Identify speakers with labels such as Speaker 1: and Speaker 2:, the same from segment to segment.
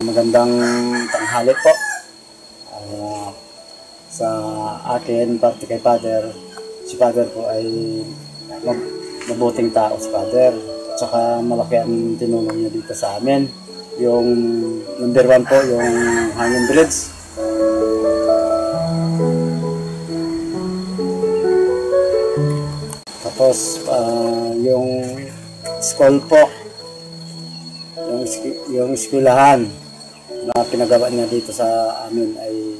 Speaker 1: Magandang tanghali po. Sa akin, parte kay Father, si Father po ay mabuting tao si Father. At saka malaki ang tinulong niya dito sa amin. Yung number 1 po, yung hanging bridge. Tapos yung school po, yung eskwelahan na pinagawa niya dito sa amin ay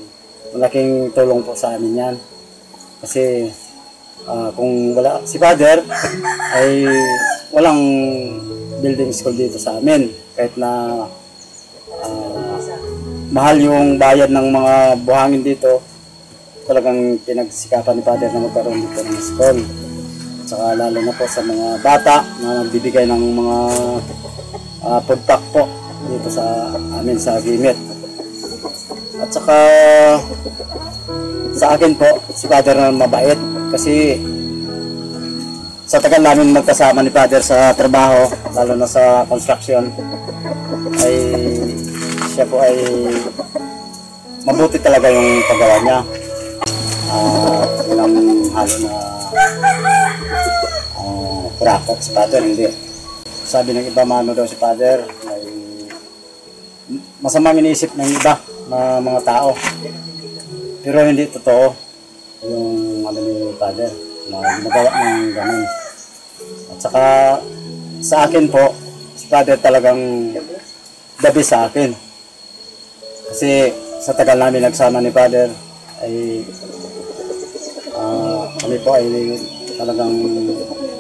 Speaker 1: malaking tulong po sa amin yan. Kasi kung wala si Father ay walang building school dito sa amin. Kahit na mahal yung bayad ng mga buhangin dito, talagang pinagsikapan ni Father na magkaroon dito ng school. At saka lalo na po sa mga bata na nagbibigay ng mga food pack po dito sa amin sa Gimit. At saka sa akin po, si Father na mabait kasi sa tagal namin magkasama ni Father sa trabaho, lalo na sa construction, ay siya po ay mabuti talaga yung paggawa niya. Walang halo na kurakot si Father, hindi. Sabi ng iba, mano daw si Father, ay masamang iniisip ng iba na mga tao. Pero hindi totoo yung ano ni Father na magawa ng ganun. At saka sa akin po, si Father talagang the best sa akin. Kasi sa tagal namin nagsama ni Father ay kami po ay talagang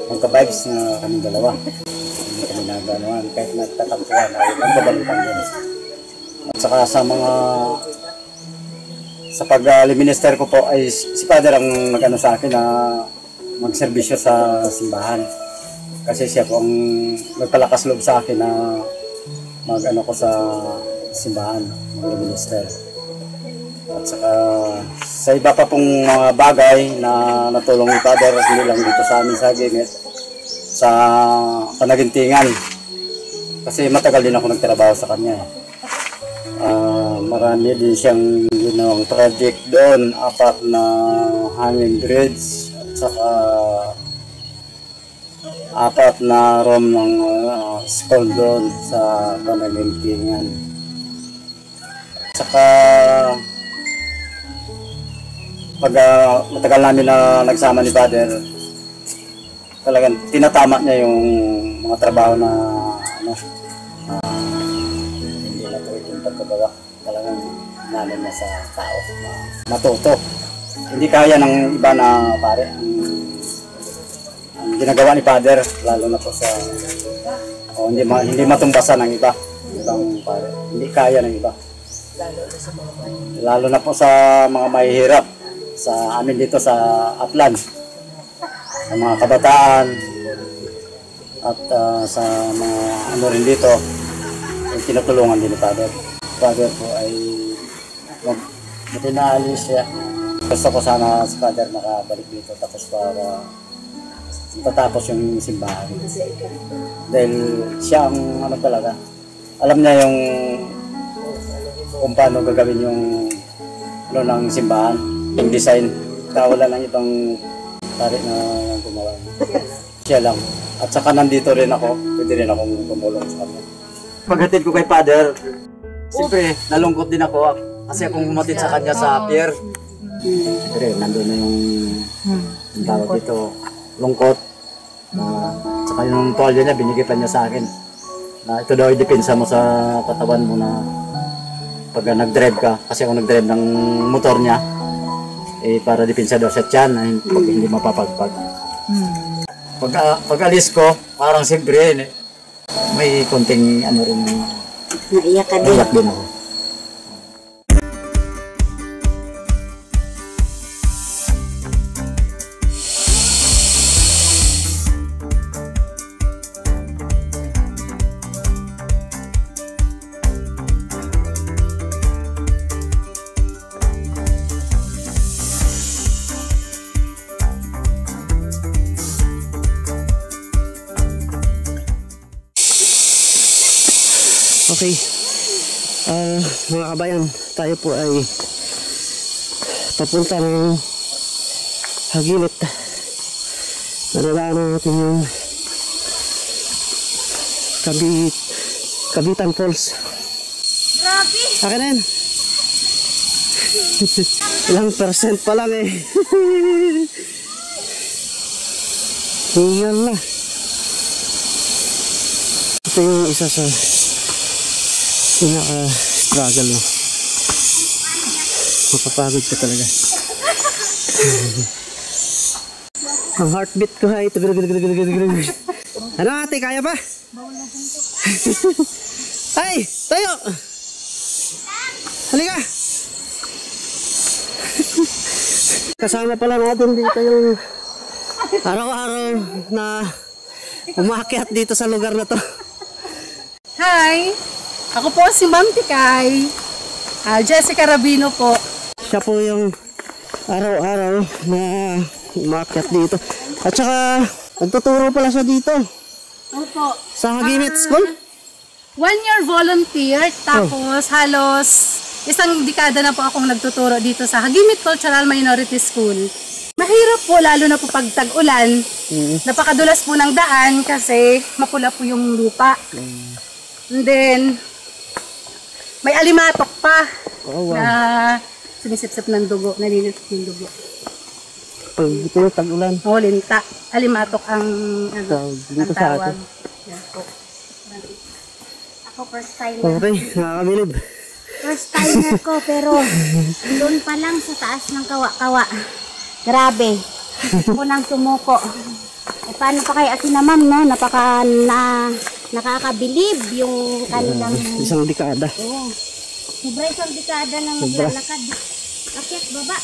Speaker 1: magka-vibes na kami dalawa. Hindi kami naganoan kahit nagtatampuan ay nagkabalitan din. At saka sa pag-minister ko po ay si Father ang nag-ano sa akin na magserbisyo sa simbahan. Kasi siya po ang nagpalakas loob sa akin na mag-ano ko sa simbahan, mag-minister. At saka sa iba pa pong mga bagay na natulong ni Father, hindi lang dito sa amin sa Gimit, sa Panagintingan. Kasi matagal din ako nagtrabaho sa kanya. Marami din siyang ginawang project doon, 4 na hanging bridge, at saka 4 na room ng school doon sa Panagintingan. At saka pag matagal namin na nagsama ni Father, talagang tinatama niya yung mga trabaho na hindi natuloy yung pagkagawa. Talagang namin na sa tao na matuto. Hindi kaya ng iba na pare ang ginagawa ni Father, lalo na po sa hindi matumbasan ng iba, ibang pare. Hindi kaya ng iba. Lalo na po sa mga mahihirap sa amin dito sa Aplan, sa mga kabataan at sa mga ano rin dito, yung tinutulungan din ni Father. Father po ay matinaalis siya. Gusto ko sana si Father makabalik dito tapos para tatapos yung simbahan. Dahil siya ang ano talaga, alam niya yung kung paano gagawin yung ano ng simbahan, yung design. Wala lang ibang pare na gumawa. Siya lang. At saka nandito rin ako, pwede rin akong tumulong sa kanya. Paghatid ko kay Father, siyempre nalungkot din ako kasi akong humatid sa kanya sa pier. Siyempre nandun na yung tawag dito, lungkot. Saka yung tuwalya niya, binigay pa niya sa akin. Na ito daw i-depensa mo sa katawan mo na pag nag-drive ka. Kasi ako nag-drive ng motor niya, para depensa daw sa tiyan, pag hindi mapapagpag. Pag alis ko, parang siyempre, may konting ano rin.
Speaker 2: Naiyak ka din.
Speaker 1: Naiyak din ako.
Speaker 3: Okay. Mga kabayan, tayo po ay papunta ng Hagilit. Nadadaanan natin yung Kabitan Falls.
Speaker 2: Grabe!
Speaker 3: Akin na yan. Ilang percent pa lang eh. Tingnan na. Ito yung isa sa pinaka-struggle mo. Mapapagod ka talaga. Ang heartbeat ko ay ito. Ano ate, kaya pa? Ay, tayo! Halika! Kasama pala natin dito yung araw-araw na umakyat dito sa lugar na to.
Speaker 4: Hi! Ako po si Ma'am Tikay. Jessica Rabino po.
Speaker 3: Siya po yung araw-araw na umakyat dito. At saka, nagtuturo pala siya dito.
Speaker 4: Opo.
Speaker 3: Sa Hagilit School?
Speaker 4: 1 year volunteer, tapos halos isang dekada na po akong nagtuturo dito sa Hagimit Cultural Minority School. Mahirap po, lalo na po pag tag-ulan. Napakadulas po ng daan kasi mapula po yung lupa. And then, may alimatok pa
Speaker 3: Oh, wow.
Speaker 4: na sumisip-sip ng dugo, nalilit yung dugo.
Speaker 3: Pag ito yung tag-ulan.
Speaker 4: Oh, linta. Alimatok ang
Speaker 3: Dito sa atin.
Speaker 4: Yan po.
Speaker 2: Ako first timer.
Speaker 3: Okay, nakakabilib.
Speaker 2: First timer ko pero doon pa lang sa taas ng kawa-kawa. Grabe. Ako nang sumuko. Eh, paano pa kaya si na ma'am, no? Nakakabilib yung kanilang...
Speaker 3: Isang dekada.
Speaker 2: Oo. Sobra isang dekada na maglalakad. Akyat baba.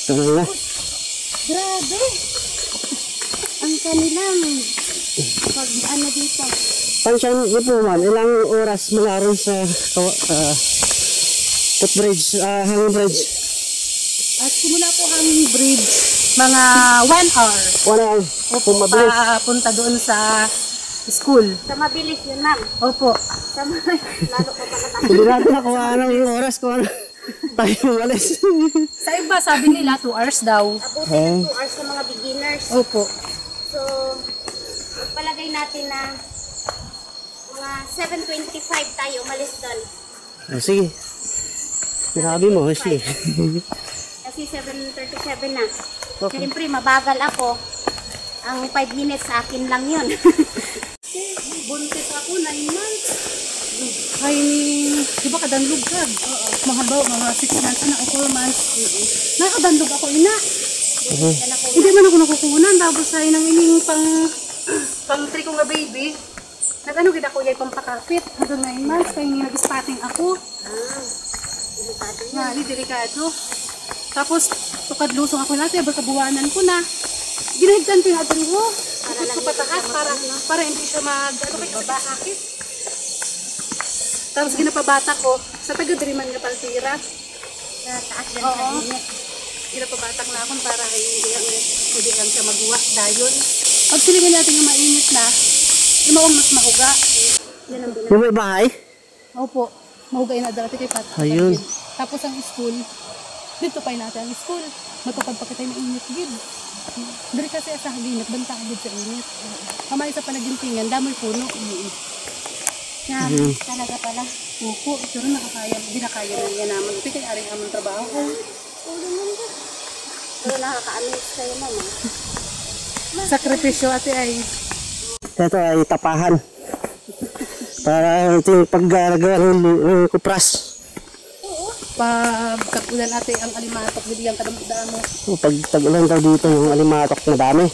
Speaker 3: Ito na.
Speaker 2: Grabe. Ang kanilang pag ano dito.
Speaker 3: Pansyan niyo po ma'am, ilang oras mula rin sa footbridge, hanging bridge?
Speaker 4: At simula po hanging bridge, mga 1 hour.
Speaker 3: 1 hour.
Speaker 4: Opo,
Speaker 3: mabilis.
Speaker 4: papunta doon sa school.
Speaker 2: Sa mabilis yun, ma'am.
Speaker 4: Opo.
Speaker 2: Sa lalo ko pala tayo.
Speaker 3: Hindi natin na kung anong oras kung ano tayo umalis.
Speaker 4: Sa iba, sabi nila 2 hours daw.
Speaker 2: Abuti ng 2 hours sa mga beginners.
Speaker 4: Opo.
Speaker 2: So, palagay natin na mga 7:25 tayo umalis doon.
Speaker 3: Sige. Sinabi mo, sige.
Speaker 2: Kasi 7:37 na. Siyempre, mabagal ako. Ang 5 minutes sa akin lang yun.
Speaker 4: Buntis ako, 9 months. Ay, di ba kadanlog ka? Mga 6 months na o 4 months. Nakadandog ako, ina. Hindi man ako nakukunan. Tapos ay nang ining pang 3 ko nga baby. Nag-ano gid ako yung pampakapit. Hanggang 9 months, kaya nag-spotting ako. Nga, delikado. Tapos, tukad-lusong ako natin, kabuwanan ko na. Ginahigdan ko yung abriho. Ikot ko pataas para hindi siya sakit. Tapos ginapabata ko, sa taga-diriman nga paltira.
Speaker 2: Sa taas din
Speaker 4: Oo.
Speaker 2: sa init.
Speaker 4: Ginapabatak na akong para hindi lang siya magwa dayon. Pag silingin natin yung mainit na, imawang mas mahuga. Yan ang
Speaker 3: Yung may bahay?
Speaker 4: Opo, mahuga yun na dati kay Pat.
Speaker 3: Ayun.
Speaker 4: Tapos ang school, dito pa natin ang school. Matupad pa kita yung mainit gid. Dari kasi sa haginat, banta agad sa init. Kamay sa panagintingan, damoy puno.
Speaker 2: Na, talaga pala.
Speaker 4: Opo, ito rin nakakaya. Hindi na kaya na niya naman. Ito kaya aring amang trabaho ko.
Speaker 2: Pero nakaka-amaze kayo, mama.
Speaker 4: Sakripisyo ate ay
Speaker 3: Ito ay tapahan. Para ito yung paggagawa ng kupras.
Speaker 4: pag tag-ulan ate ang alimatok, bigyan ka ng mo.
Speaker 3: Pag tag-ulan daw dito yung alimatok na dami.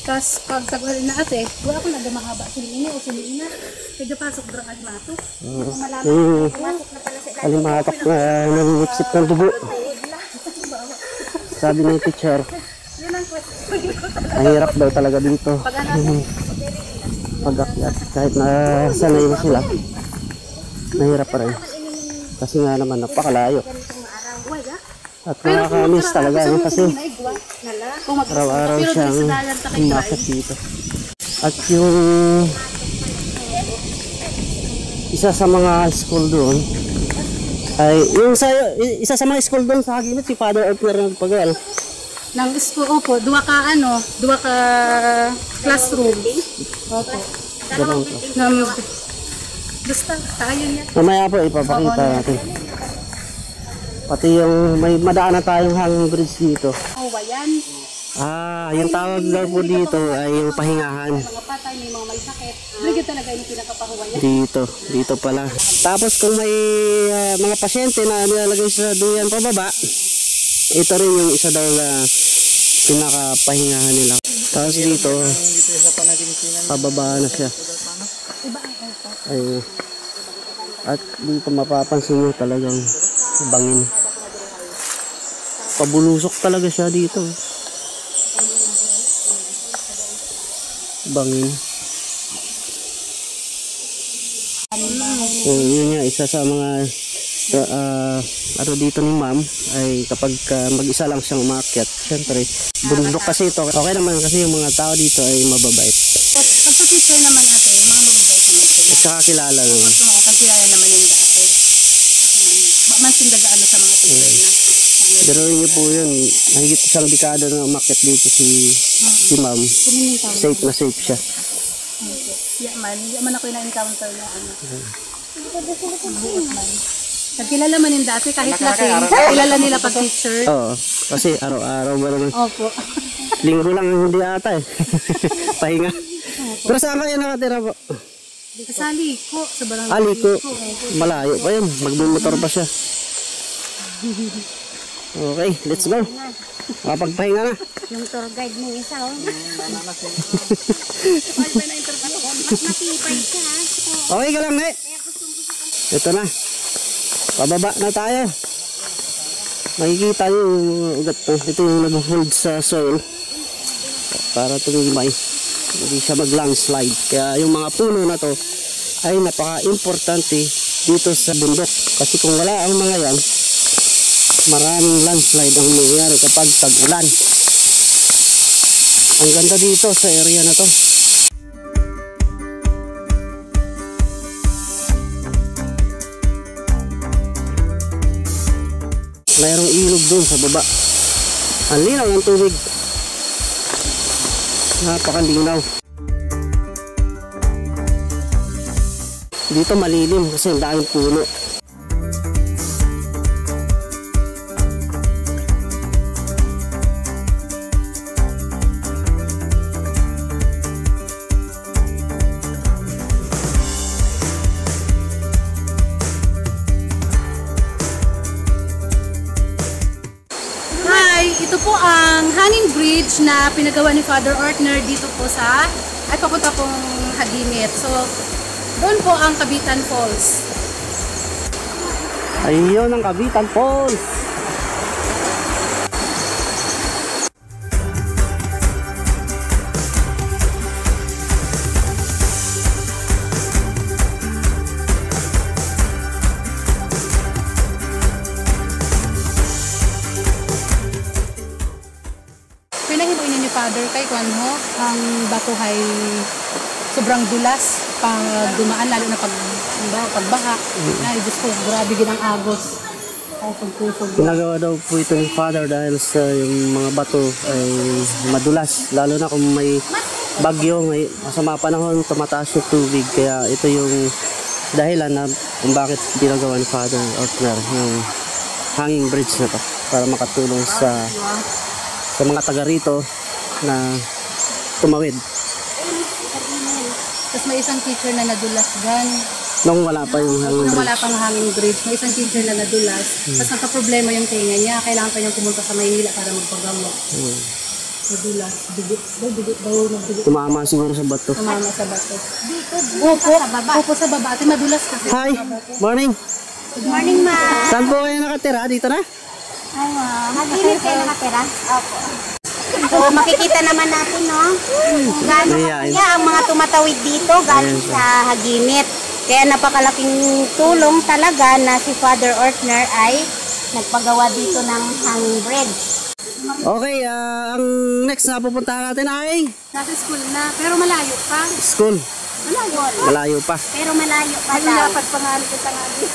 Speaker 4: Tapos pag tag-ulan na ate, wala ko na mahaba silini o silina. Kaya pasok doon ang alimatok.
Speaker 2: Pumasok na pala sa ilalim.
Speaker 3: Alimatok na nanginipsip ng dugo. Sabi ng teacher, ang hirap daw talaga dito.
Speaker 4: Pag ano,
Speaker 3: Pag-akyat, kahit na sanay na sila, mahirap pa rin. Kasi nga naman napakalayo. At nakakamiss talaga no? Kasi araw-araw siyang umakit dito. At yung isa sa mga school doon, Ay, yung sa, isa sa mga school doon sa Hagimit, si Father Ortner na nagpagawa.
Speaker 4: Nang school, opo, duwa ka classroom. Opo. Basta, tayo niya.
Speaker 3: Mamaya po, ipapakita natin. Pati yung may madaan na tayong hanging bridge dito.
Speaker 4: Oh, yan.
Speaker 3: Yung tawag daw po dito ay yung pahingahan.
Speaker 4: Mga patay, may mga may sakit. Brigid talaga yung pinakapahuwayan.
Speaker 3: Dito pala. Tapos kung may mga pasyente na nilalagay sa duyan pababa, ito rin yung isa daw na pinakapahingahan nila. Tapos dito, pababa na siya. Ay, at dito mapapansin nyo talagang bangin. Pabulusok talaga siya dito. Bangin. So, yun nga, isa sa mga ano dito ni ma'am ay kapag mag-isa lang siyang umakyat, syempre bundok kasi ito, okay naman kasi yung mga tao dito ay mababait
Speaker 4: Pag sa teacher naman ate, yung mga mababait naman sila.
Speaker 3: at saka kilala naman.
Speaker 4: Kagkilala naman yung dati. Mansindagaan na sa mga teacher na.
Speaker 3: Pero yun po yun, mahigit isang dekada na umakyat dito si ma'am, safe na safe siya.
Speaker 4: Yaman ako yung na-encounter na ano. Nagkilala man yung dati kahit lasing, kilala nila pag teacher.
Speaker 3: Oo, kasi araw-araw ba naman,
Speaker 4: Opo.
Speaker 3: linggo lang hindi ata eh. Pahinga. Pero saan kayo nakatira po?
Speaker 4: Sa Liko, sa barangay
Speaker 3: Liko. Malayo pa yun, magbumotor pa siya. Okay, let's go. Makapagpahinga na.
Speaker 2: Yung tour guide mo isa, oh. Mas matibay ka, ha?
Speaker 3: Okay ka lang, eh. Ito na. Pababa na tayo. Makikita yung ugat to. Ito yung nag-hold sa soil para tumimay. Hindi siya mag-landslide. Kaya yung mga puno na to ay napaka-importante dito sa bundok. Kasi kung wala ang mga yan, maraming landslide ang nangyayari kapag tag-ulan. Ang ganda dito sa area na to. Mayroong ilog doon sa baba. Ang linaw ng tubig. Napakalinaw. Dito malilim kasi ang daming puno.
Speaker 4: Ito po ang hanging bridge na pinagawa ni Father Ortner dito po sa ay papunta pong Hagimit. So, doon po ang Kabitan Falls.
Speaker 3: Ayun ang Kabitan Falls.
Speaker 4: Pinahimuin niyo Father kay Kwanho ang batuhay sobrang dulas pag dumaan lalo na pagbaha. Ay Diyos ko, grabe ginang agos. Ay pagpusog.
Speaker 3: Ginagawa daw po ito ni Father dahil sa yung mga bato ay madulas. Lalo na kung may bagyo, may masama panahon, tumataas yung tubig. Kaya ito yung dahilan na kung bakit ginagawa ni Father Ortner yung hanging bridge na to para makatulong sa mga taga rito na tumawid.
Speaker 4: Tapos may isang teacher na nadulas dyan.
Speaker 3: Nung wala pa yung hanging
Speaker 4: Nung
Speaker 3: bridge.
Speaker 4: wala pang hanging bridge, may isang teacher na nadulas. Tapos nagka-problema yung tenga niya. Kailangan pa niyang pumunta sa Maynila para magpagamot. Nadulas. Dugo.
Speaker 3: Tumama siguro sa bato.
Speaker 4: Tumama sa bato.
Speaker 2: Dito,
Speaker 4: Opo,
Speaker 2: sa baba.
Speaker 4: opo sa baba. Ate madulas kasi.
Speaker 3: Hi! Morning!
Speaker 2: Good morning, ma.
Speaker 3: Saan po kayo nakatira? Dito na?
Speaker 2: Ay, Hagimit kayo nakatira? Opo. So, makikita naman natin, no? Kung gaano
Speaker 3: Ayan.
Speaker 2: kaya ang mga tumatawid dito galing
Speaker 3: Ayan.
Speaker 2: sa Hagimit. Kaya napakalaking tulong talaga na si Father Ortner ay nagpagawa dito ng hanging bridge.
Speaker 3: Okay, ang next na pupuntahan natin ay
Speaker 4: Nasa school na, pero malayo pa.
Speaker 3: school.
Speaker 2: Malayo.
Speaker 3: Malayo pa.
Speaker 2: Pero malayo pa
Speaker 4: Ano
Speaker 2: daw.
Speaker 4: dapat pangalit ka tangali?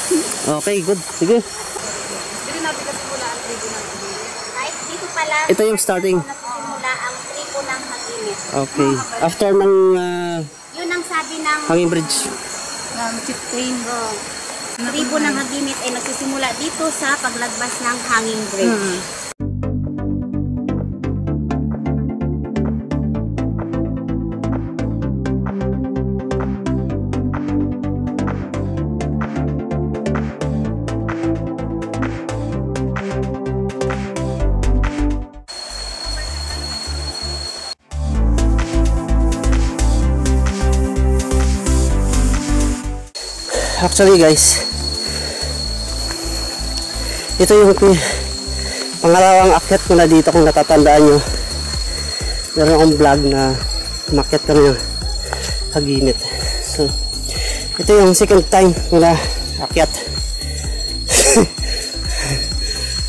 Speaker 3: Okay, good. Sige.
Speaker 4: Hindi natin kasi mula ang tribo ng Hagimit.
Speaker 2: Kahit dito pa lang.
Speaker 3: Ito yung starting.
Speaker 2: Nagsisimula ang tribo ng Hagimit.
Speaker 3: Okay. After ng
Speaker 2: Yun ang sabi ng
Speaker 3: Hanging Bridge.
Speaker 4: Ng chieftain.
Speaker 2: tribo ng Hagimit ay nagsisimula dito sa paglagpas ng Hanging Bridge.
Speaker 3: Actually guys, ito yung pangalawang akyat ko na dito kung natatandaan nyo. Meron akong vlog na umakyat kami ng Hagimit. So, ito yung second time ko na akyat.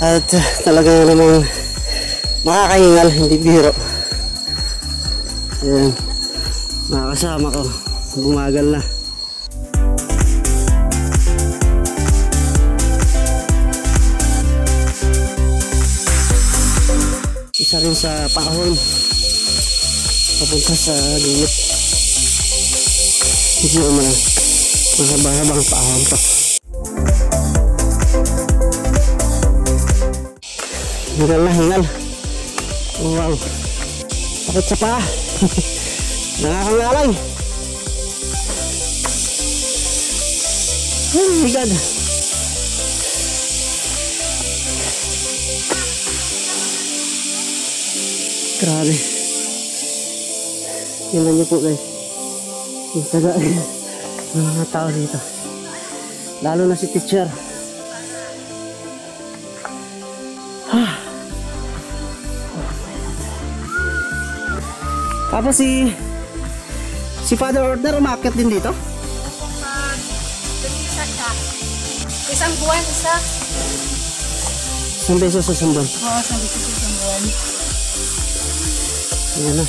Speaker 3: At talaga namang makakahingal, hindi biro. Ayan, mga kasama ko, bumagal na. Isa rin sa paahon papunta sa Hagimit. Hindi naman mahaba-habang paahon pa. Hingal na hingal. Oh, wow, sakit sa paa. Nakakangalay. Oh my God. Grabe. Tingnan niyo po guys. Yung taga ng mga tao dito. Lalo na si teacher. Tapos si Father Order umakyat din dito.
Speaker 4: Isang buwan, isa.
Speaker 3: Isang beses sa isang buwan.
Speaker 4: Oo, isang buwan.
Speaker 3: Ayan na.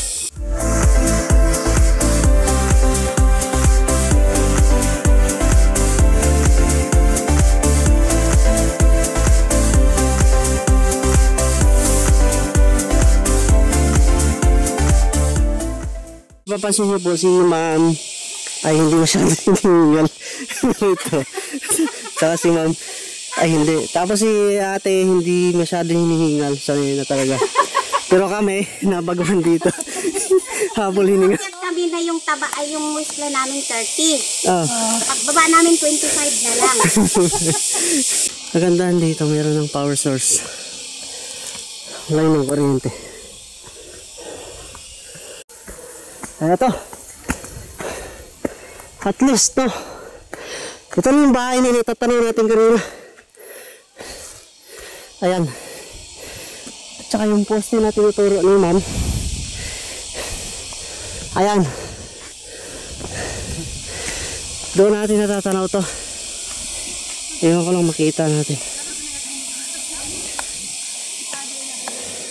Speaker 3: Papansin niyo po si ma'am ay hindi masyadong hinihingal. Ito. Saka si ma'am ay hindi. Tapos si ate hindi masyadong hinihingal. Sanay na talaga. Pero kami, nabaguhan dito. Habol hininga.
Speaker 2: Kami na yung taba ay yung wisla namin 30.
Speaker 3: Ah.
Speaker 2: Pagbaba namin 25 na lang.
Speaker 3: Kagandahan dito, meron ng power source. Line ng kuryente. Kaya to. At least, no. Ito na yung bahay na natatanong natin kanina. Ayan. At saka yung poste na tinuturo ni ma'am. Ayan. Doon natin natatanaw to. Ewan ko lang makita natin.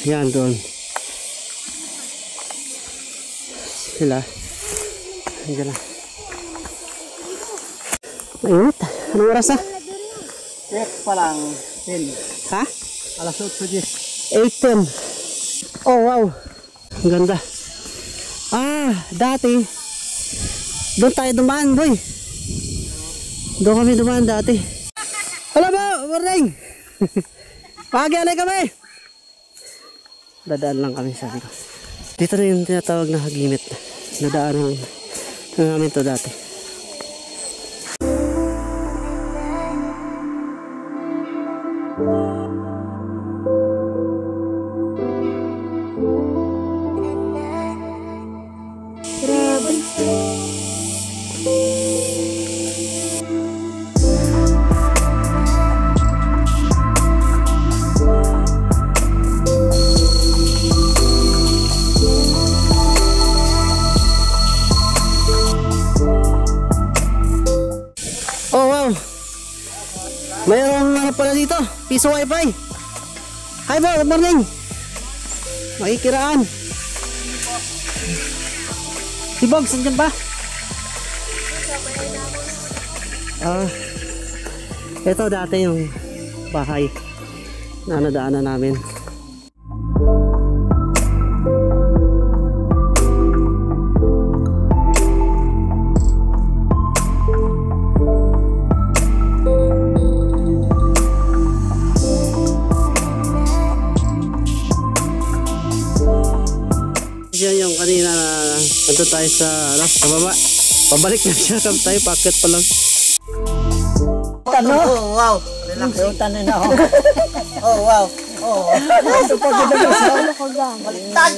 Speaker 3: Yan doon. Sila. Andiyan lang. Mainit. Anong oras na?
Speaker 1: Check pa lang. 10.
Speaker 3: Ha?
Speaker 1: Alas 8:10.
Speaker 3: 8:10. Oh wow. Ang ganda. Ah, dati. Doon tayo dumaan, boy. Doon kami dumaan dati. Hello po, morning. Pagi-alay kami. Dadaan lang kami, sabi ko. Dito na yung tinatawag na Hagimit. Nadaanan namin to dati. Oh wow. Mayroong ano pala dito, piso wifi. Hi po, good morning. Makikiraan. Si Bogs, andyan ba? Ito dati yung bahay na nadaanan namin. Yan yung kanina na nandun tayo sa baba. Pabalik na siya tayo, packet pa lang.
Speaker 1: Ano? Oh, wow. Relax. Yung tanin na ako. Oh, wow. Oh. Ito pa ginagawa ko ga. Baliktad.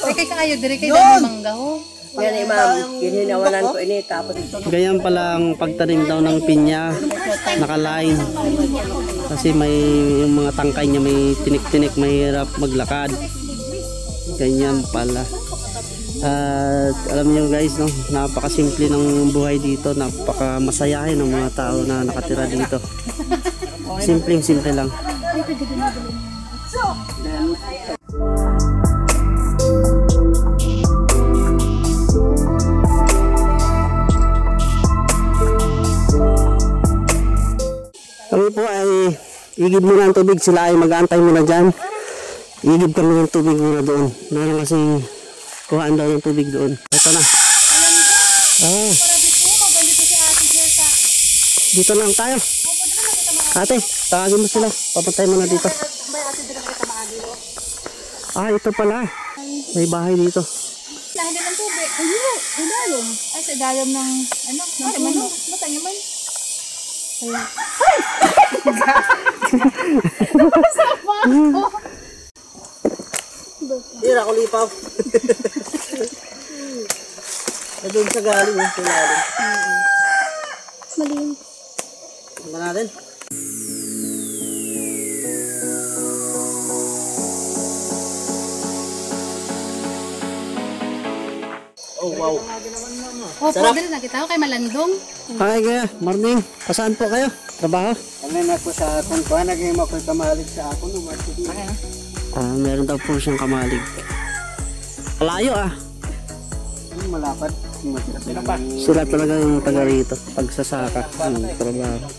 Speaker 4: Kaya kayo, dire kayo dahil mangga ho.
Speaker 5: Yan eh ma'am, ginhinawanan ko ini tapos ito.
Speaker 3: Ganyan pala ang pagtanim daw ng pinya, nakaline. Kasi may yung mga tangkay niya may tinik-tinik, mahirap maglakad. Ganyan pala. At alam niyo guys, no, napakasimple ng buhay dito, napakamasayahin ng mga tao na nakatira dito. Simpleng-simple lang. Kami po ay igib muna ang tubig, sila ay mag-aantay muna dyan. Igib kami ng tubig muna doon. Meron kasing kuhaan daw ng tubig doon. Ito na. Dito lang tayo. Ate, tawagin mo sila. Papatay mo na dito. Ito pala. May bahay dito.
Speaker 4: Lahat ng tubig. Ayun, ilalim. Ay, sa ilalim ng, ano, ng tamano. Matayaman. Ayun.
Speaker 3: Tira ko lipaw. Doon sa galing yung sinalim.
Speaker 2: Maliin.
Speaker 3: Tingnan natin. Oh wow.
Speaker 4: Oh, pwede na kita. Kay Malandong.
Speaker 3: Hi kaya, morning. Pasaan po kayo? Trabaho?
Speaker 1: Ano na po sa akong kuha, naging ako'y kamalig sa ako.
Speaker 3: Meron daw po siyang kamalig. Malayo
Speaker 1: Malapad.
Speaker 3: Sila talaga yung taga rito. Pagsasaka ng trabaho.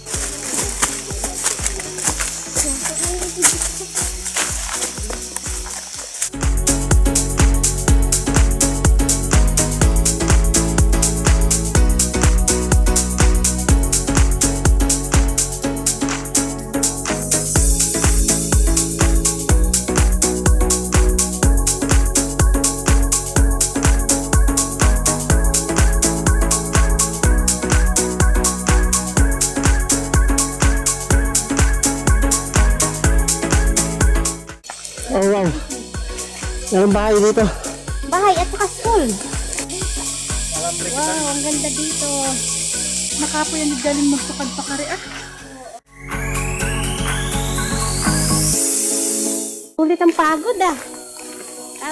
Speaker 3: Oh wow. Meron bahay dito.
Speaker 2: Bahay at saka school. Wow, ang ganda dito.
Speaker 4: Nakapo yan, galing magtukad pa kari ah.
Speaker 2: Ulit ang pagod ah.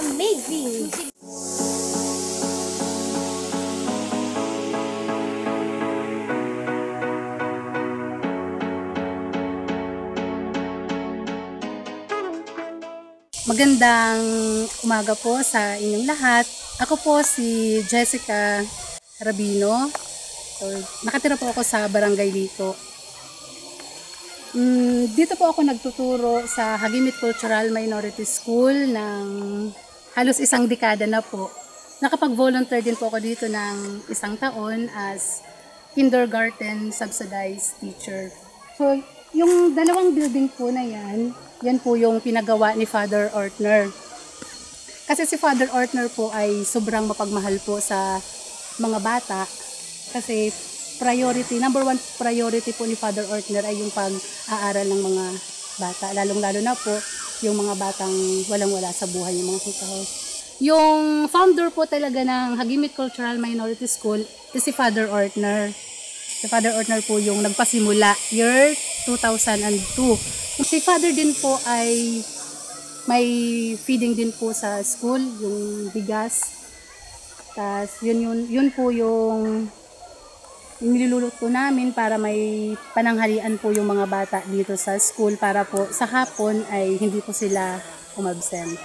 Speaker 2: Amazing.
Speaker 4: Magandang umaga po sa inyong lahat. Ako po si Jessica Rabino. So, nakatira po ako sa Barangay Liko. Dito po ako nagtuturo sa Hagimit Cultural Minority School ng halos isang dekada na po. Nakapag-volunteer din po ako dito ng isang taon as kindergarten subsidized teacher. So, yung dalawang building po na yan po yung pinagawa ni Father Ortner. Kasi si Father Ortner po ay sobrang mapagmahal po sa mga bata. Kasi number one priority po ni Father Ortner ay yung pag-aaral ng mga bata. Lalong-lalo na po yung mga batang walang-wala sa buhay, yung mga kitaos. Yung founder po talaga ng Hagimit Cultural Minority School is si Father Ortner. Si Father Ortner po yung nagpasimula year 2002. Si Father din po ay may feeding din po sa school, yung bigas. Tapos yun po yung niluluto namin para may pananghalian po yung mga bata dito sa school para po sa hapon ay hindi po sila umabsent.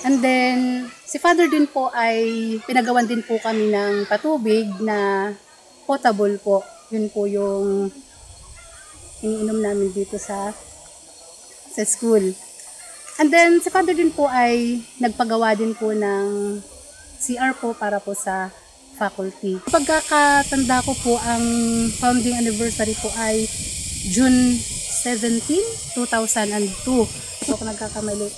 Speaker 4: And then, si Father din po ay pinagawan din po kami ng patubig na potable po. Yun po yung iniinom namin dito sa school. And then, si Father din po ay nagpagawa din po ng CR po para po sa faculty. Pagkakatanda ko po, ang founding anniversary po ay June 17, 2002. So, kung nagkakamali.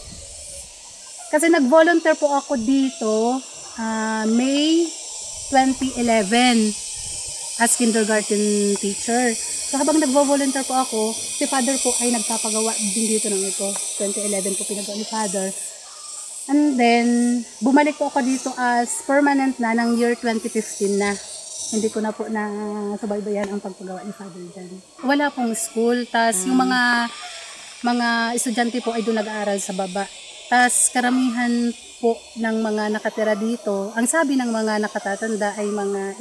Speaker 4: Kasi nag-volunteer po ako dito May 2011 as kindergarten teacher. So habang nagvo-volunteer po ako, si Father po ay nagpapagawa din dito ng ito. 2011 po pinagawa ni Father. And then, bumalik po ako dito as permanent na ng year 2015 na. Hindi ko na po na subaybayan ang pagpagawa ni Father dyan. Wala pong school. Tas yung mga estudyante po ay doon nag-aaral sa baba. Tas karamihan po ng mga nakatira dito, ang sabi ng mga nakatatanda ay mga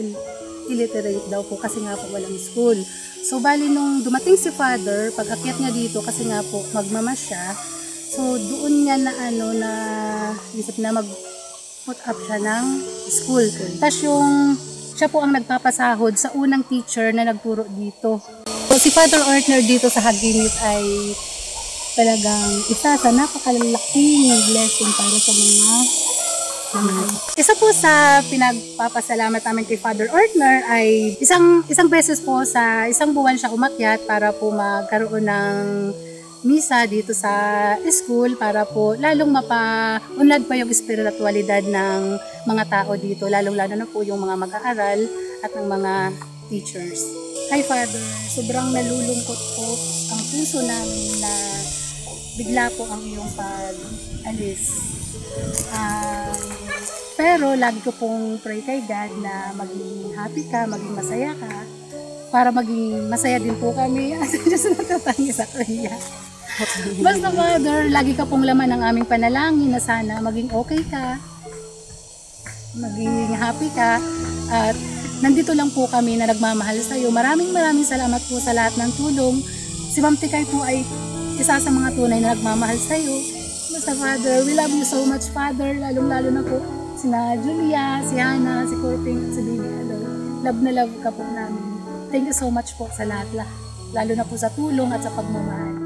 Speaker 4: illiterate daw po kasi nga po walang school. So bali nung dumating si Father, pag akyat niya dito kasi nga po magmama siya, so doon niya na isip na mag-put up siya ng school. Tapos siya po ang nagpapasahod sa unang teacher na nagturo dito. So si Father Ortner dito sa Haginit ay talagang isa sa napakalaking blessing para sa mga Isa po sa pinagpapasalamat namin kay Father Ortner ay isang beses po sa isang buwan siya umakyat para po magkaroon ng misa dito sa school para po lalong mapaunlad pa yung espiritualidad ng mga tao dito, lalong-lalo na po yung mga mag-aaral at ng mga teachers. Hi Father, sobrang nalulungkot po ang puso namin na bigla po ang iyong pag-alis. Pero lagi ko pong pray kay God na maging happy ka, maging masaya ka, para maging masaya din po kami. At Diyos natatangi sa kanya. Basta Father, lagi ka pong laman ng aming panalangin na sana maging okay ka, maging happy ka, at nandito lang po kami na nagmamahal sa iyo. Maraming salamat po sa lahat ng tulong. Si Ma'am Tikay po ay isa sa mga tunay na nagmamahal sa iyo. Basta Father, we love you so much Father, lalong-lalo na po sina Julia, si Hannah, si Courting, at si Baby Adol. Love na love ka po namin. Thank you so much po sa lahat, lalo na po sa tulong at sa pagmamahal.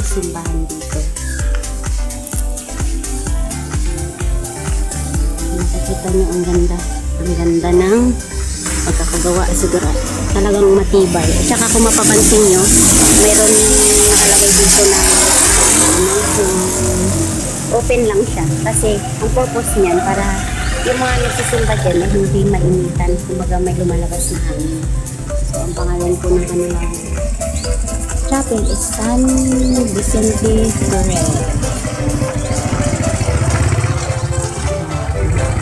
Speaker 4: Simbahan dito. Nakikita niyo ang ganda ng pagkakagawa, siguro talagang matibay. At saka kung mapapansin niyo, mayroon nakalagay dito na open lang siya kasi ang purpose niyan para yung mga nagsisimba dyan na hindi mainitan, kumbaga may lumalabas na hangin. So ang pangalan po ng kanilang chapel is San Vicente Ferrer.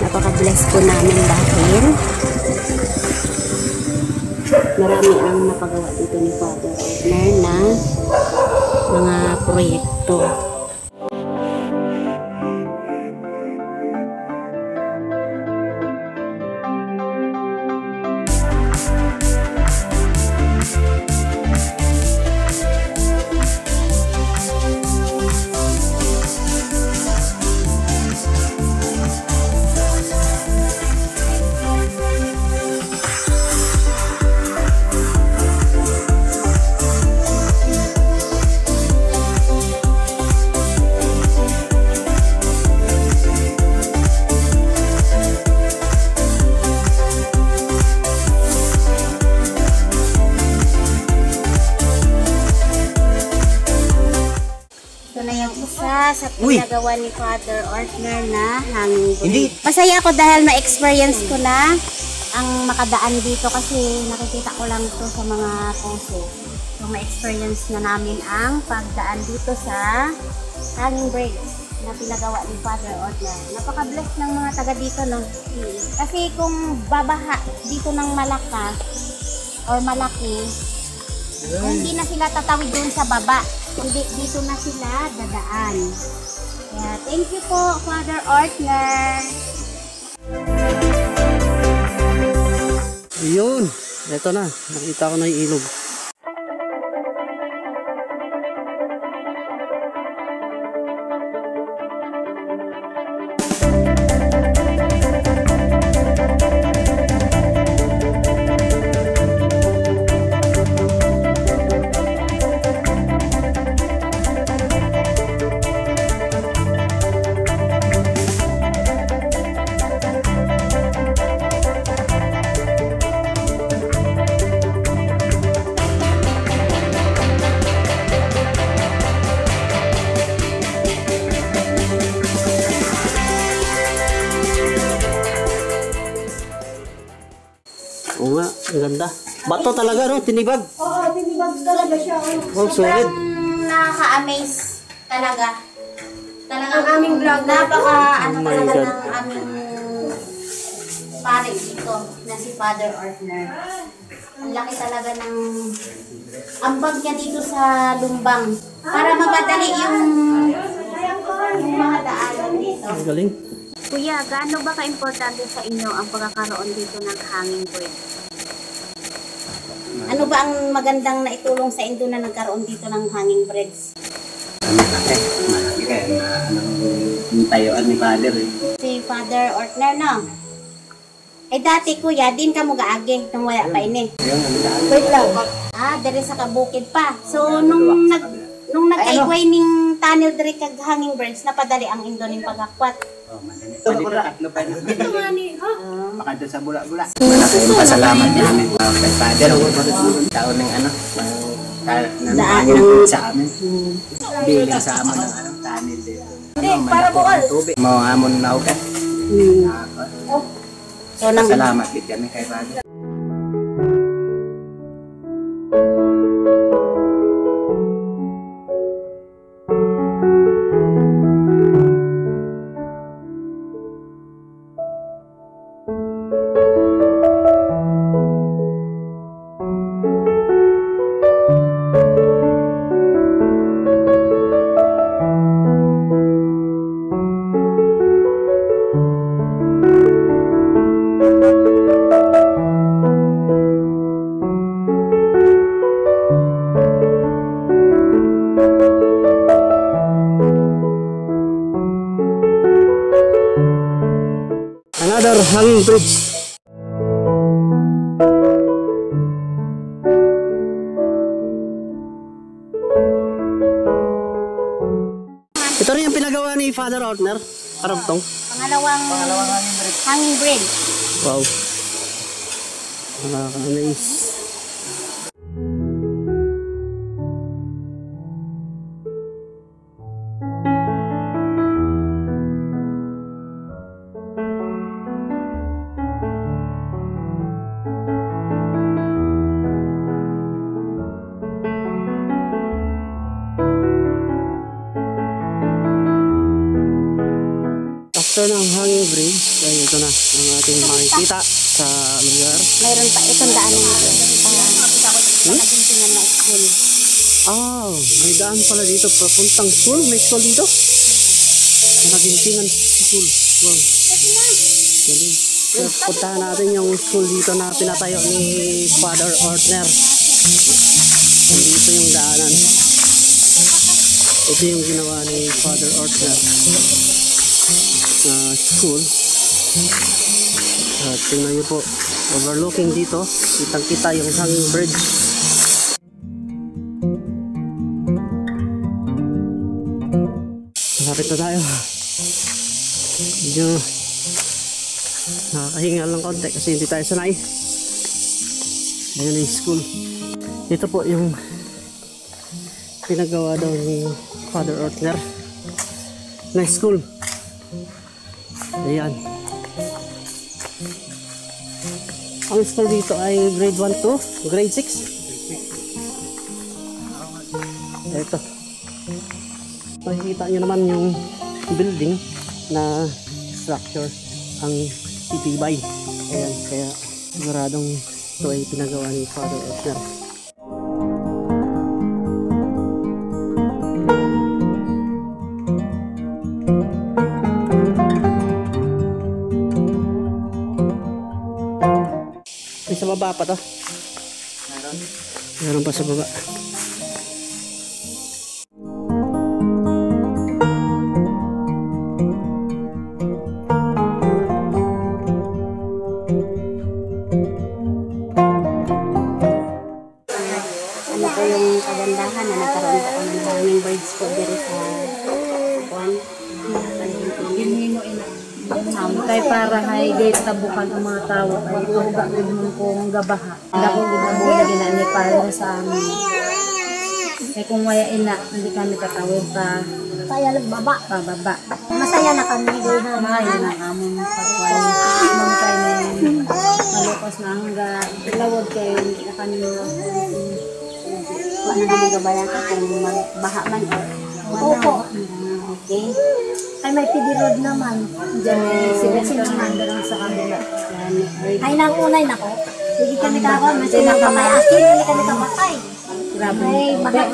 Speaker 4: Napaka-bless po namin dahil marami ang napagawa dito ni Father Ortner na mga proyekto.
Speaker 2: ka sa pinagawa ni Father Ortner na hanging bridge. Masaya ako dahil na-experience ko na ang makadaan dito kasi nakikita ko lang to sa mga puso. So, ma-experience na namin ang pagdaan dito sa hanging bridge na pinagawa ni Father Ortner. Napaka-bless ng mga taga dito, no? Kasi kung babaha dito ng malakas or malaki, hindi na sila tatawid doon sa baba, kundi dito na sila dadaan. Kaya thank you po, Father Ortner.
Speaker 3: Yun, eto na, nakita ko na yung ilog. Oo nga, ang ganda. Bato talaga, no? Tinibag.
Speaker 2: Oo, tinibag talaga siya.
Speaker 3: Oh, solid.
Speaker 2: Nakaka-amaze talaga. Talagang
Speaker 5: Ang aming vlog.
Speaker 2: napaka
Speaker 3: Oh my
Speaker 2: talaga
Speaker 3: God.
Speaker 2: ng aming pare dito na si Father Ortner. Ang laki talaga ng ambag niya dito sa lumbang para mapadali yung mga daanan dito.
Speaker 3: Ang galing.
Speaker 2: Kuya, gaano ba ka-importante sa inyo ang pagkakaroon dito ng hanging bridge? Ano ba ang magandang naitulong sa inyo na nagkaroon dito ng hanging bridge?
Speaker 1: Malaki kaya yung tayuan ni Father eh.
Speaker 2: Si Father Ortner, no? Eh dati kuya, din ka mo gaagi nung wala pa ini. Wait lang. Ah, dari sa kabukid pa. So nung nagkaigway ning tunnel dari kag hanging bridge, napadali ang indo ning pagakwat.
Speaker 1: Oh, madali. Pwede ka tatlo pa na.
Speaker 5: Ito nga ni, ha?
Speaker 1: Baka doon sa bula-bula. Malaking pasalamat namin kay Father. Taon ng ano, nangyayang sa amin. Bilang sa amin ng anong tunnel dito.
Speaker 5: Hindi, para bukal.
Speaker 1: Tubig. Mga amon na ako.
Speaker 2: So nang
Speaker 1: Salamat din kami kay Father.
Speaker 3: Another hanging bridge. Ito rin yung pinagawa ni Father Ortner. Karabtong.
Speaker 2: pangalawang hanging bridge.
Speaker 3: Wow. Nakaka-amaze. After ng hanging bridge, ay ito na ang ating makikita sa lugar.
Speaker 2: Mayroon pa itong daanan nito. Panagintingan na school.
Speaker 3: Oh, may daan pala dito papuntang school. May school dito. Nagintingan school. Wow. Galing. So, puntahan natin yung school dito na pinatayo ni Father Ortner. Dito yung daanan. Ito yung ginawa ni Father Ortner. School. At tingnan nyo po, overlooking dito, kitang-kita yung hanging bridge. Malapit na tayo. Medyo nakakahinga lang konti kasi hindi tayo sanay. Ayan yung school. Ito po yung pinagawa daw ni Father Ortner. na school. Ayan. Ang school dito ay grade 1 to grade 6. Ito. Makikita nyo naman yung building na structure ang titibay. Ayan, kaya siguradong ito ay pinagawa ni Father Oscar. May sa baba pa to? Meron pa sa baba.
Speaker 2: Ano po yung kagandahan na nagkaroon po kami ng hanging birds po dito sa kuwan.
Speaker 5: Kay para hay gate tabukan ang mga tao ay tuga din mo kung gabaha. Dako din mo na ginani para sa amin. Kaya kung waya ina, hindi kami katawid pa
Speaker 2: Kaya nagbaba.
Speaker 5: pababa.
Speaker 2: Masaya na kami doon na
Speaker 5: Mahal na among pagkuhan. Mong kayo malukas na hangga. Lawag kayo, hindi na kami
Speaker 2: Wala na kami gabayan ka kung magbaha man o opo. Okay. Ay may PD road naman.
Speaker 5: Diyan may simento na lang sa kanila.
Speaker 2: Ay nang unay nako. Hindi kami kakon, masaya na patay. Asin, hindi kami kapatay.
Speaker 5: Grabe.
Speaker 2: Ay, baha.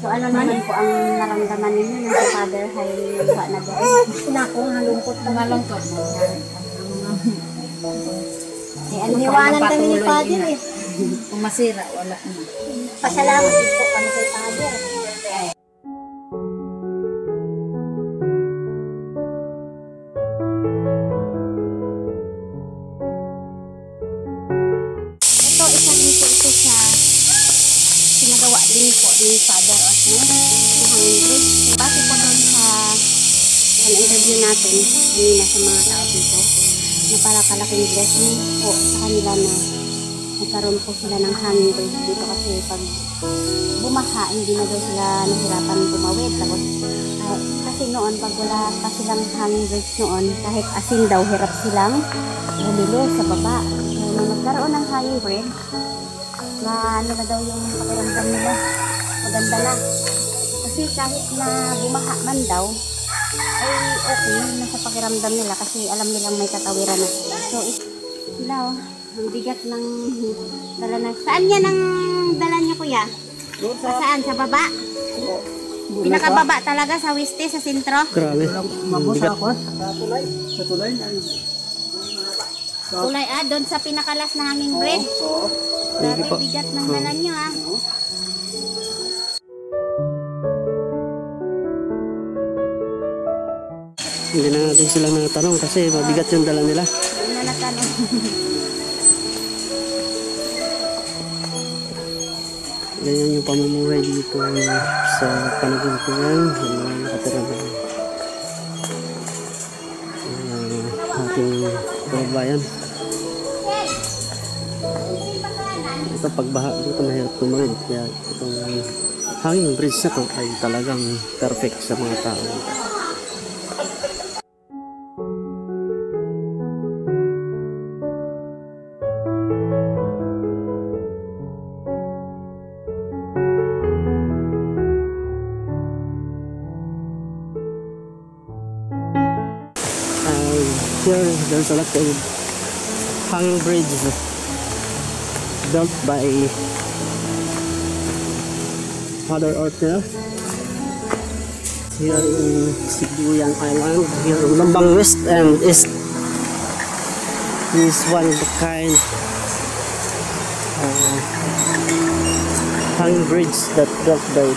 Speaker 2: So ano naman po ang naramdaman ninyo ng si Father ay ba na doon? Nako, nalungkot na
Speaker 5: Malungkot.
Speaker 2: Iniwanan kami ni Father eh.
Speaker 5: Kung masira, wala na.
Speaker 2: Pasalamat din po kami kay Father. Ito, isa din po ito sa sinagawa din po ni Father Oscar. Si Hanging Bridge. Base po doon sa interview natin kanina sa mga tao dito na para kalaking blessing po sa kanila na nagkaroon po sila ng hanging bridge dito kasi pag bumaha, hindi na daw sila nahirapan tumawid. Tapos, kasi noon, pag wala pa silang hanging bridge noon, kahit asin daw, hirap silang bumili sa baba. So, nung nagkaroon ng hanging bridge, na ano na daw yung pakiramdam nila, maganda na. Kasi kahit na bumaha man daw, ay okay na sa pakiramdam nila kasi alam nilang may katawiran na sila. So, sila ang bigat ng dala na. Saan yan ang dala niya, kuya? Saan? Sa baba? Pinakababa talaga sa Weste, sa sentro?
Speaker 3: Grabe. Bigat.
Speaker 2: Tulay doon sa pinakalas na hanging bridge. Grabe, bigat ng dala niyo
Speaker 3: Hindi na natin sila natanong kasi mabigat yung dala nila.
Speaker 2: Ano na natanong?
Speaker 3: Ganyan yung pamumuhay dito sa panaguntungan ng mga nakatira na ating kababayan. Ito pagbaha dito mahirap tumawid kaya itong hanging bridge na to ay talagang perfect sa mga tao. Here, there's a lot of hanging bridges built by Father Oscar here in Sibuyan Island, here in Lambang West and East. This is one of the kind hanging bridge that built by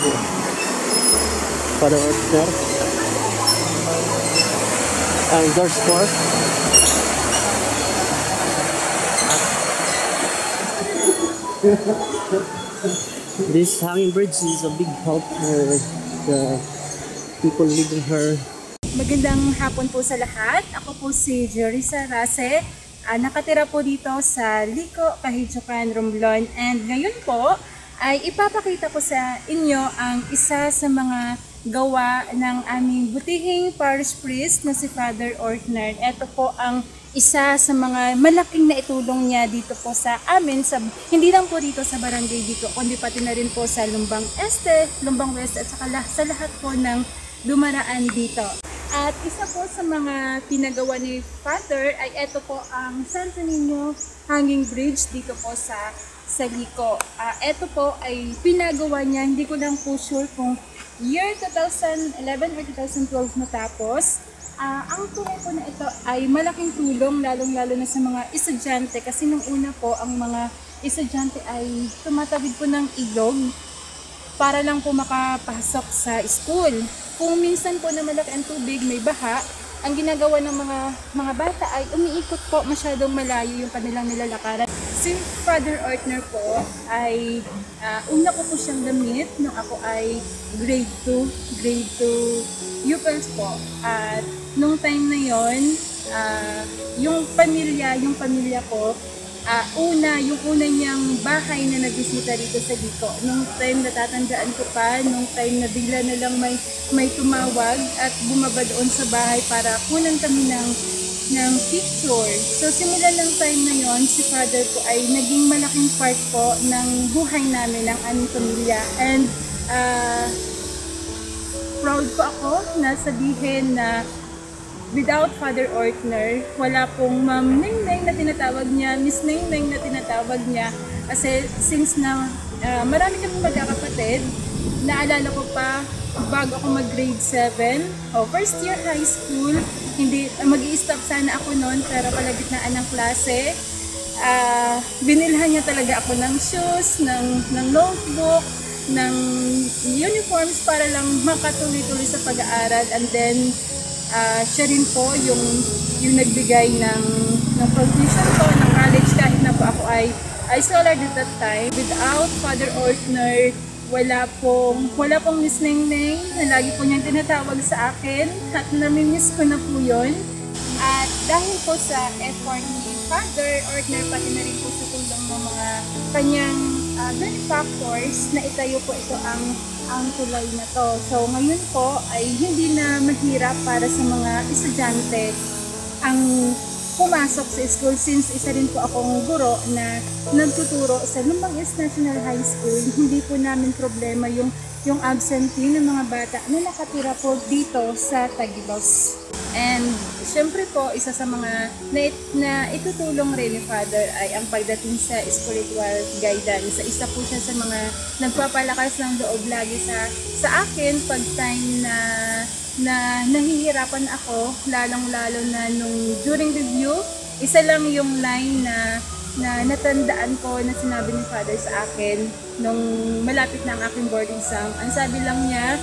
Speaker 3: Father Oscar and George Ford. This hanging bridge is a big help for the people living here.
Speaker 6: Magandang hapon po sa lahat. Ako po si Jerisa Rase. Nakatira po dito sa Liko, Kahidjukan, Romblon. And ngayon po ay ipapakita ko sa inyo ang isa sa mga gawa ng aming butihing parish priest na si Father Ortner. Ito po ang isa sa mga malaking naitulong niya dito po sa amin, hindi lang po dito sa barangay dito, kundi pati na rin po sa Lumbang Este, Lumbang West at saka sa lahat po ng dumaraan dito. At isa po sa mga pinagawa ni Father ay ito po ang Santo Niño Hanging Bridge dito po sa Lico. Ito po ay pinagawa niya, hindi ko lang po sure kung year 2011 or 2012 matapos. Ang tulong po na ito ay malaking tulong lalong-lalo na sa mga estudyante kasi nung una po ang mga estudyante ay tumatawid po ng ilog para lang po makapasok sa school. Kung minsan po na malaki ang tubig, may baha, ang ginagawa ng mga bata ay umiikot po masyadong malayo yung kanilang nilalakaran. Si Father Ortner po ay una ko po siyang damit nung ako ay grade 2 pupils po. At nung time na yon, yung pamilya ko, yung una niyang bahay na nagbisita dito sa Lico. Nung time natatandaan ko pa, nung time na bigla na lang may tumawag at bumaba doon sa bahay para kunan kami ng picture. So simula ng time na yon, si Father po ay naging malaking part po ng buhay namin, ng aming pamilya. And proud po ako na sabihin na without Father Ortner, wala pong Ma'am Nengneng na tinatawag niya, Miss Nengneng na tinatawag niya. Kasi since na marami kami magkakapatid, naalala ko pa bago ako mag-grade 7, first year high school, hindi mag-i-stop sana ako noon pero kalagitnaan ng klase. Binilhan niya talaga ako ng shoes, ng notebook, ng uniforms para lang makatuloy-tuloy sa pag-aaral. And then siya rin po yung nagbigay ng provision ko ng college kahit na po ako ay scholar at that time. Without Father Ortner, wala pong Miss Nengneng na lagi po niyang tinatawag sa akin at namimiss ko na po yun. At dahil po sa effort ni Father Ortner, pati na rin po sa tulong ng mga kanyang benefactors, na itayo po ito ang tulay na to. So ngayon po ay hindi na mahirap para sa mga estudyante ang pumasok sa school, since isa rin po akong guro na nagtuturo sa Lumbang East National High School. Hindi po namin problema yung absentee ng mga bata na nakatira po dito sa Tagilos. And syempre po, isa sa mga na itutulong rin ni Father ay ang pagdating sa spiritual guidance. Isa po siya sa mga nagpapalakas ng loob lagi sa akin pag time na nahihirapan ako, lalong-lalo na nung during review. Isa lang yung line na natandaan ko na sinabi ni Father sa akin nung malapit na ang aking board exam. Ang sabi lang niya,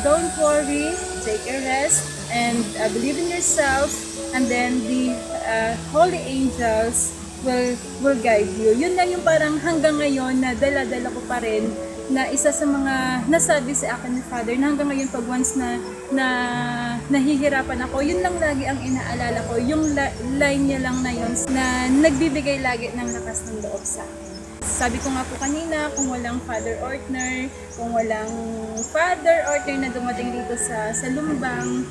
Speaker 6: don't worry, take a rest, and believe in yourself, and then the holy angels will guide you. Yun lang yung parang hanggang ngayon na dala-dala ko pa rin, na isa sa mga nasabi sa akin ni Father, na hanggang ngayon pag once na nahihirapan ako, yun lang lagi ang inaalala ko, yung line niya lang na yun na nagbibigay lagi ng lakas ng loob sa akin. Sabi ko nga po kanina, kung walang Father Ortner, kung walang Father Ortner na dumating dito sa Lumbang,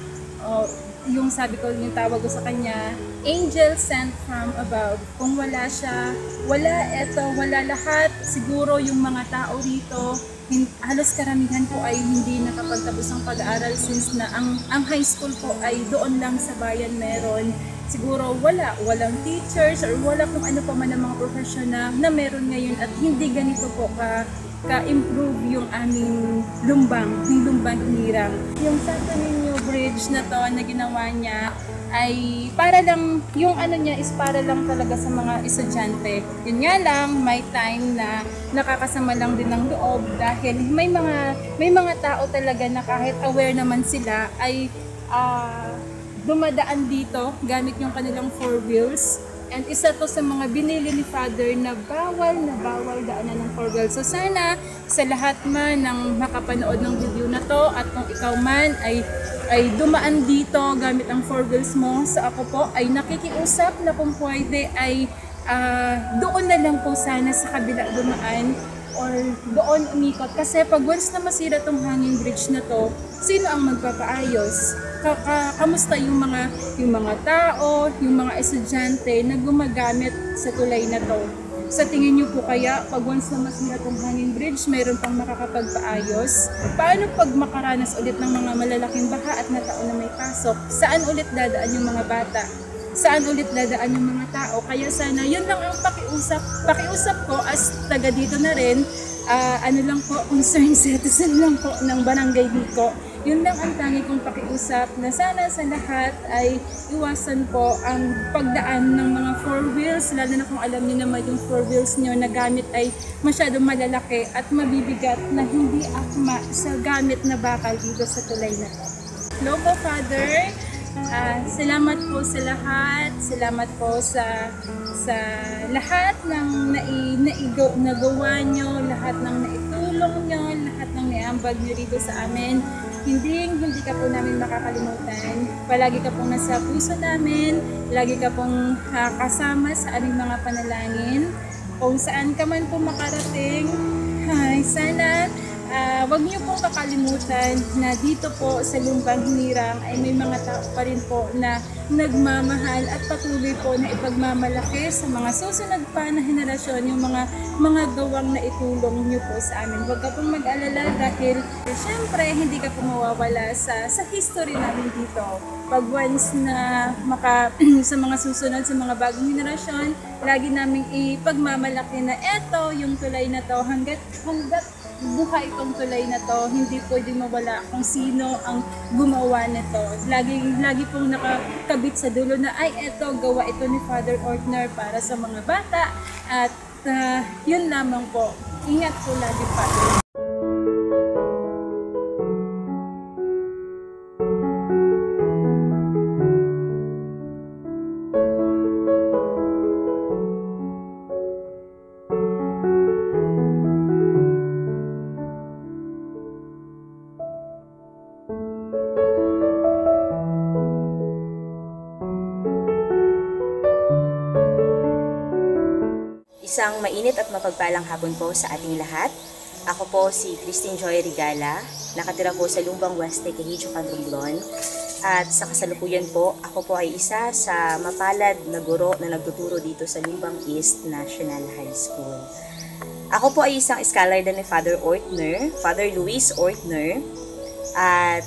Speaker 6: yung sabi ko, yung tawag ko sa kanya, angel sent from above. Kung wala siya, wala lahat. Siguro yung mga tao rito, halos karamihan po ay hindi nakapagtapos ng pag-aaral, since na ang high school po ay doon lang sa bayan meron. Siguro walang teachers or wala kung ano pa man ang mga profesyon na meron ngayon, at hindi ganito po ka-improve yung aming Lumbang Hinirang. Yung Santo Niño Bridge na to na ginawa niya ay para lang, yung ano niya is para lang talaga sa mga estudyante. Yun nga lang, may time na nakakasama lang din ng loob dahil may mga tao talaga na kahit aware naman sila ay dumadaan dito gamit yung kanilang 4 wheels. And isa to sa mga binili ni Father na bawal daanan ng 4 wheels. So sana sa lahat man ng makapanood ng video na to, at kung ikaw man ay dumaan dito gamit ang 4 wheels mo, sa ako po ay nakikiusap na kung pwede ay doon na lang po sana sa kabila dumaan, or doon umikot. Kasi pag once na masira tong hanging bridge na to, sino ang magpapaayos? Kamusta yung mga tao, yung mga estudyante na gumagamit sa tulay na to? Sa tingin niyo po kaya, pag once na masira tong hanging bridge, mayroon pang makakapagpaayos? Paano pag makaranas ulit ng mga malalaking baha at na tao na may pasok? Saan ulit dadaan yung mga bata? Saan ulit dadaan yung mga tao? Kaya sana, yun lang ang pakiusap ko as taga dito na rin, ano lang po, concerned citizen lang po ng Barangay Biko. Yun lang ang tangi kong pakiusap na sana sa lahat ay iwasan po ang pagdaan ng mga four wheels, lalo na kung alam niyo naman yung four wheels niyo na gamit ay masyadong malalaki at mabibigat na hindi akma sa gamit na bakal dito sa tulay na to. Hello po, Father. Salamat po sa lahat. Salamat po sa lahat ng nagawa nyo, lahat ng naitulong nyo, lahat ng naiambag nyo rito sa amin. Hindi ka po namin makakalimutan. Palagi ka pong nasa puso namin, lagi ka pong kasama sa aming mga panalangin. Kung saan ka man po makarating, sana wag niyo pong kakalimutan na dito po sa Lumbang Hinirang ay may mga tao pa rin po na nagmamahal at patuloy po na ipagmamalaki sa mga susunod pa na henerasyon yung mga gawang na itulong niyo po sa amin. Huwag ka pong mag-alala dahil syempre hindi ka po mawawala sa history namin dito. Pag once na sa mga susunod, sa mga bagong henerasyon, lagi namin ipagmamalaki na eto yung tulay na to hanggat buhay itong tulay na to, hindi pwedeng mawala kung sino ang gumawa nito. Lagi pong nakakabit sa dulo na ay eto, gawa ito ni Father Ortner para sa mga bata at yun lamang po. Ingat po lagi, Father.
Speaker 7: Isang mainit at mapagpalang hapon po sa ating lahat. Ako po si Christine Joy Rigala, nakatira po sa Lumbang Weste, Quejijucan, Romblon. At sa kasalukuyan po, ako po ay isa sa mapalad na guro na nagtuturo dito sa Lumbang East National High School. Ako po ay isang scholar din ni Father Ortner, Father Luis Ortner. At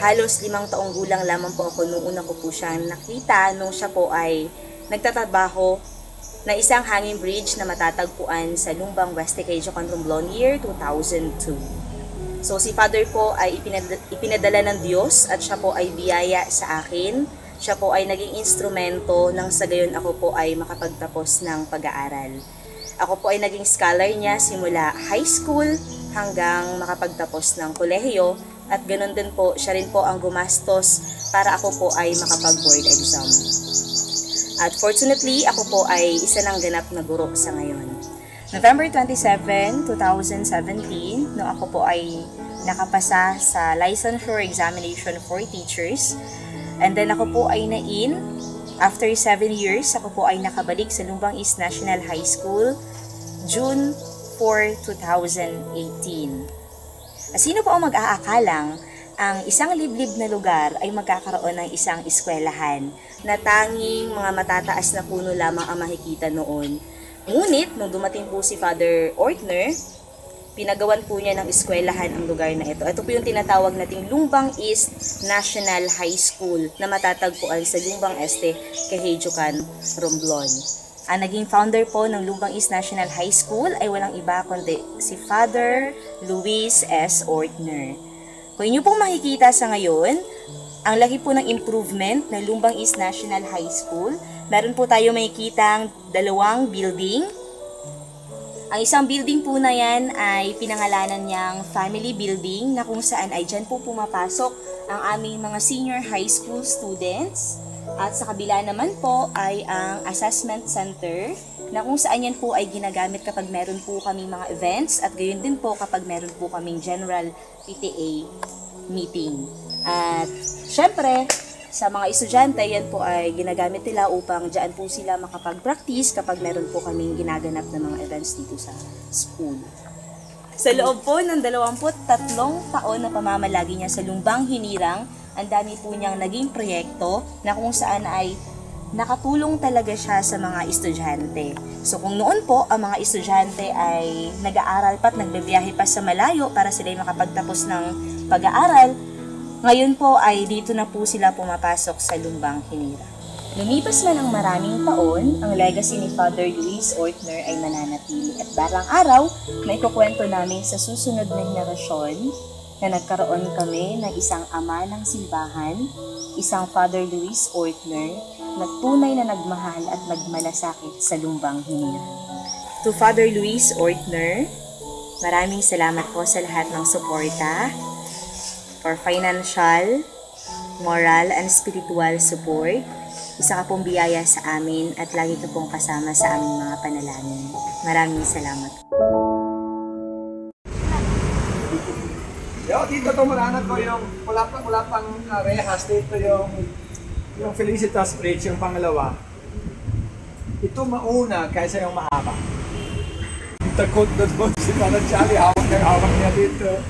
Speaker 7: halos 5 taong gulang lamang po ako nung una ko po siyang nakita nung siya po ay nagtatrabaho na isang hanging bridge na matatagpuan sa Lumbang Weste, Quejijucan, Romblon, year 2002. So si Father po ay ipinadala ng Diyos at siya po ay biyaya sa akin. Siya po ay naging instrumento nang sa gayon ako po ay makapagtapos ng pag-aaral. Ako po ay naging scholar niya simula high school hanggang makapagtapos ng kolehiyo at ganoon din po, siya rin po ang gumastos para ako po ay makapag-board exam. At fortunately, ako po ay isa ng ganap na guro sa ngayon. November 27, 2017, no ako po ay nakapasa sa licensure examination for teachers. And then ako po ay na-in. After 7 years, ako po ay nakabalik sa Lumbang East National High School, June 4, 2018. Sino po ang mag-aakalang ang isang liblib na lugar ay magkakaroon ng isang eskwelahan na tanging mga matataas na puno lamang ang makikita noon. Ngunit, nung dumating po si Father Ortner, pinagawan po niya ng eskwelahan ang lugar na ito. Ito po yung tinatawag nating Lumbang East National High School na matatagpuan sa Lumbang Este, Quejijucan, Romblon. Ang naging founder po ng Lumbang East National High School ay walang iba kundi si Father Luis S. Ortner. Kung inyo pong makikita sa ngayon, ang laki po ng improvement ng Lumbang East National High School. Meron po tayo makikitang 2 building. Ang isang building po na yan ay pinangalanan niyang family building na kung saan ay dyan po pumapasok ang aming mga senior high school students. At sa kabila naman po ay ang assessment center na kung saan yan po ay ginagamit kapag meron po kaming mga events at gayon din po kapag meron po kaming general PTA meeting. At syempre, sa mga estudyante, yan po ay ginagamit nila upang dyan po sila makapag-practice kapag meron po kaming ginaganap na mga events dito sa school. Sa loob po ng 23 taon na pamamalagi niya sa Lumbang Hinirang, ang dami po niyang naging proyekto na kung saan ay nakatulong talaga siya sa mga estudyante. So kung noon po ang mga estudyante ay nag-aaral pa at nagbibiyahe pa sa malayo para sila ay makapagtapos ng pag-aaral, ngayon po ay dito na po sila pumapasok sa Lumbang Hinirang. Lumipas man ang maraming taon, ang legacy ni Father Luis Ortner ay mananatili at balang araw, may kukwento namin sa susunod na henerasyon na nagkaroon kami ng isang ama ng simbahan, isang Father Luis Ortner, na tunay na nagmahal at nagmalasakit sa Lumbang Hinirang. To Father Luis Ortner, maraming salamat po sa lahat ng suporta, for financial, moral, and spiritual support. Isa ka pong biyaya sa amin at lagi ka pong kasama sa aming mga panalangin. Maraming salamat.
Speaker 8: Yo, dito to maranat ko yung wala pang rehas dito yung Felicitas Bridge, yung pangalawa. Ito mauna kaysa yung mahaba. Takot doon po si Manang Charlie, hawak niya dito.